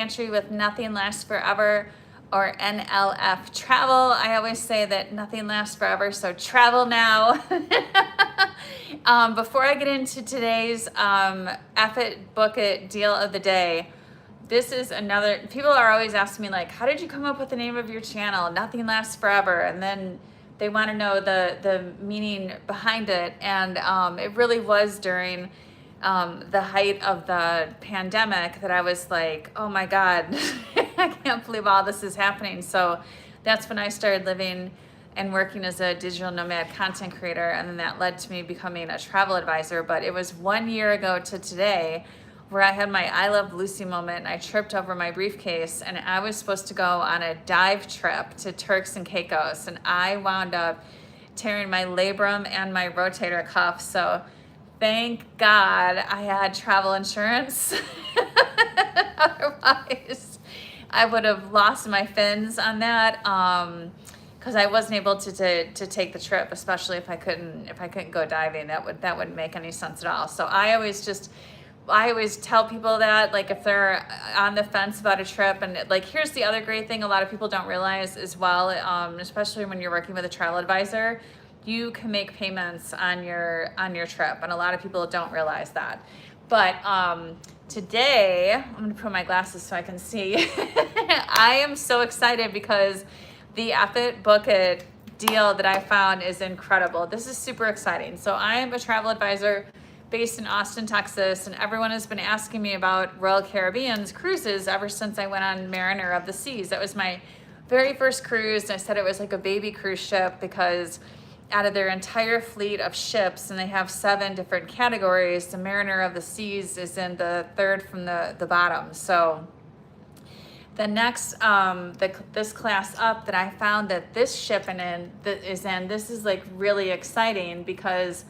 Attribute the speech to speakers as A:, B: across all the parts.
A: Lantry with Nothing Lasts Forever, or NLF Travel. I always say that nothing lasts forever, so travel now. Before I get into today's F It, Book It deal of the day, this is another, people are always asking me like, how did you come up with the name of your channel, Nothing Lasts Forever? And then they want to know the meaning behind it. And it really was during the height of the pandemic that I was like, oh my God, I can't believe all this is happening. So that's when I started living and working as a digital nomad content creator. And then that led to me becoming a travel advisor. But it was 1 year ago to today where I had my I Love Lucy moment and I tripped over my briefcase and I was supposed to go on a dive trip to Turks and Caicos, and I wound up tearing my labrum and my rotator cuff. So thank God I had travel insurance. Otherwise, I would have lost my fins on that because I wasn't able to take the trip, especially if I couldn't go diving. That wouldn't make any sense at all. So I always tell people that, like, if they're on the fence about a trip, and like, here's the other great thing a lot of people don't realize as well, especially when you're working with a travel advisor, you can make payments on your trip, and a lot of people don't realize that. But today, I'm gonna put my glasses so I can see. I am so excited because the F It, Book It deal that I found is incredible. This is super exciting. So I'm a travel advisor based in Austin, Texas, and everyone has been asking me about Royal Caribbean's cruises ever since I went on Mariner of the Seas. That was my very first cruise, and I said it was like a baby cruise ship because out of their entire fleet of ships, and they have 7 different categories, the Mariner of the Seas is in the third from the bottom. So the next, this class up that I found that this ship this is like really exciting because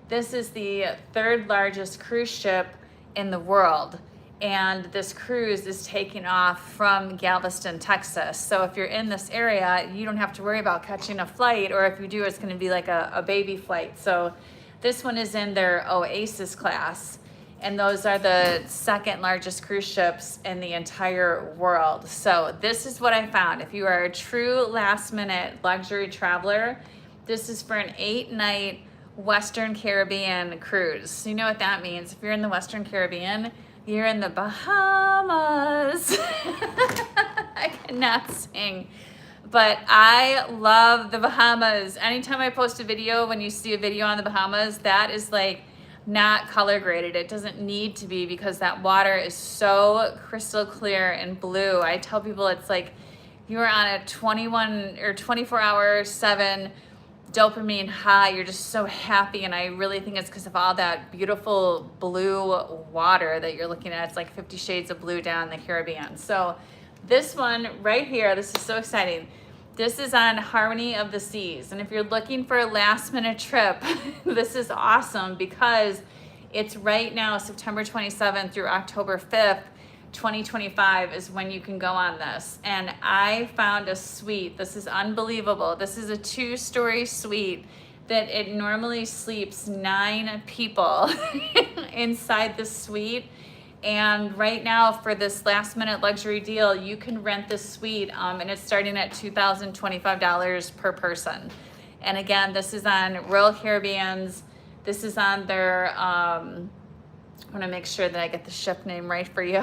A: this is the 3rd largest cruise ship in the world. And this cruise is taking off from Galveston, Texas. So if you're in this area, you don't have to worry about catching a flight, or if you do, it's gonna be like a baby flight. So this one is in their Oasis class, and those are the 2nd largest cruise ships in the entire world. So this is what I found. If you are a true last minute luxury traveler, this is for an 8-night Western Caribbean cruise. So you know what that means. If you're in the Western Caribbean, you're in the Bahamas. I cannot sing, but I love the Bahamas. Anytime I post a video, when you see a video on the Bahamas, that is like not color graded. It doesn't need to be because that water is so crystal clear and blue. I tell people it's like you're on a 21 or 24-hour 7 dopamine high. You're just so happy, and I really think it's because of all that beautiful blue water that you're looking at. It's like 50 shades of blue down in the Caribbean. So this one right here, this is so exciting. This is on Harmony of the Seas, and if you're looking for a last minute trip, this is awesome because it's right now September 27th through October 5th 2025 is when you can go on this. And I found a suite. This is unbelievable. This is a 2-story suite that it normally sleeps 9 people inside the suite. And right now, for this last minute luxury deal, you can rent this suite, and it's starting at $2,025 per person. And again, this is on Royal Caribbean's, this is on their, I want to make sure that I get the ship name right for you.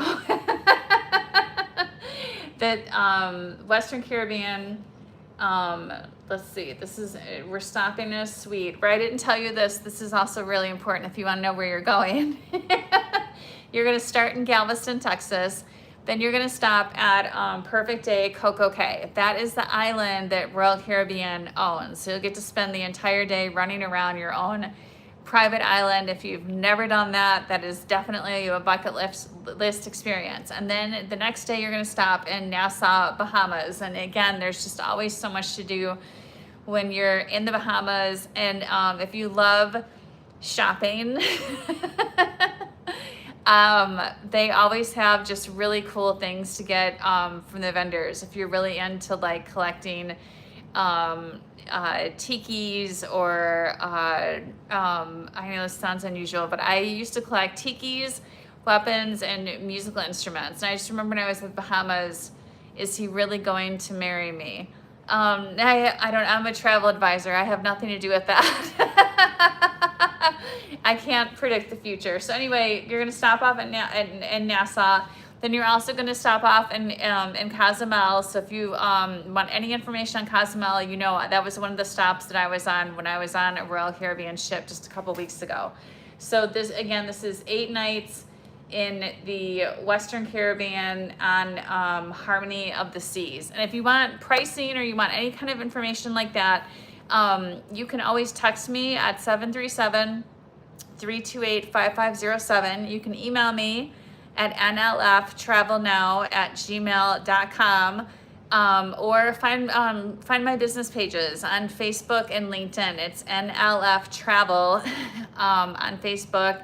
A: That Western Caribbean, let's see, we're stopping in a suite. Right, I didn't tell you this. This is also really important if you want to know where you're going. You're going to start in Galveston, Texas. Then you're going to stop at Perfect Day Coco Cay. That is the island that Royal Caribbean owns. So you'll get to spend the entire day running around your own private island. If you've never done that, that is definitely a bucket list experience. And then the next day you're going to stop in Nassau, Bahamas. And again, there's just always so much to do when you're in the Bahamas. And if you love shopping, they always have just really cool things to get from the vendors. If you're really into like collecting tikis, or I know this sounds unusual, but I used to collect tikis weapons and musical instruments. And I just remember when I was in the Bahamas, is he really going to marry me? I don't, I'm a travel advisor. I have nothing to do with that. I can't predict the future. So anyway, you're going to stop off in Nassau. Then you're also going to stop off in Cozumel. So if you want any information on Cozumel, you know that was one of the stops that I was on when I was on a Royal Caribbean ship just a couple weeks ago. So this is 8 nights in the Western Caribbean on Harmony of the Seas. And if you want pricing or you want any kind of information like that, you can always text me at 737-328-5507. You can email me at nlftravelnow@gmail.com, or find my business pages on Facebook and LinkedIn. It's NLF Travel on Facebook,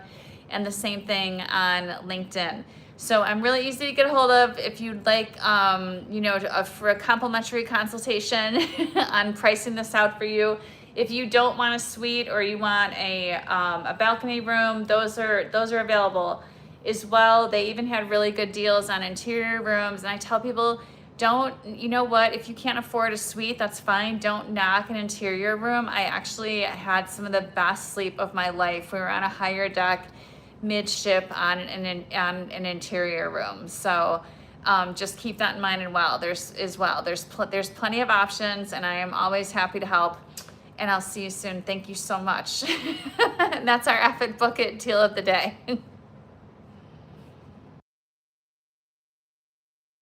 A: and the same thing on LinkedIn. So I'm really easy to get a hold of if you'd like, for a complimentary consultation on pricing this out for you. If you don't want a suite or you want a balcony room, those are available as well. They even had really good deals on interior rooms. And I tell people, if you can't afford a suite, that's fine. Don't knock an interior room. I actually had some of the best sleep of my life. We were on a higher deck midship on an interior room. So just keep that in mind there's plenty of options, and I am always happy to help. And I'll see you soon. Thank you so much. And that's our F and Book It deal of the day.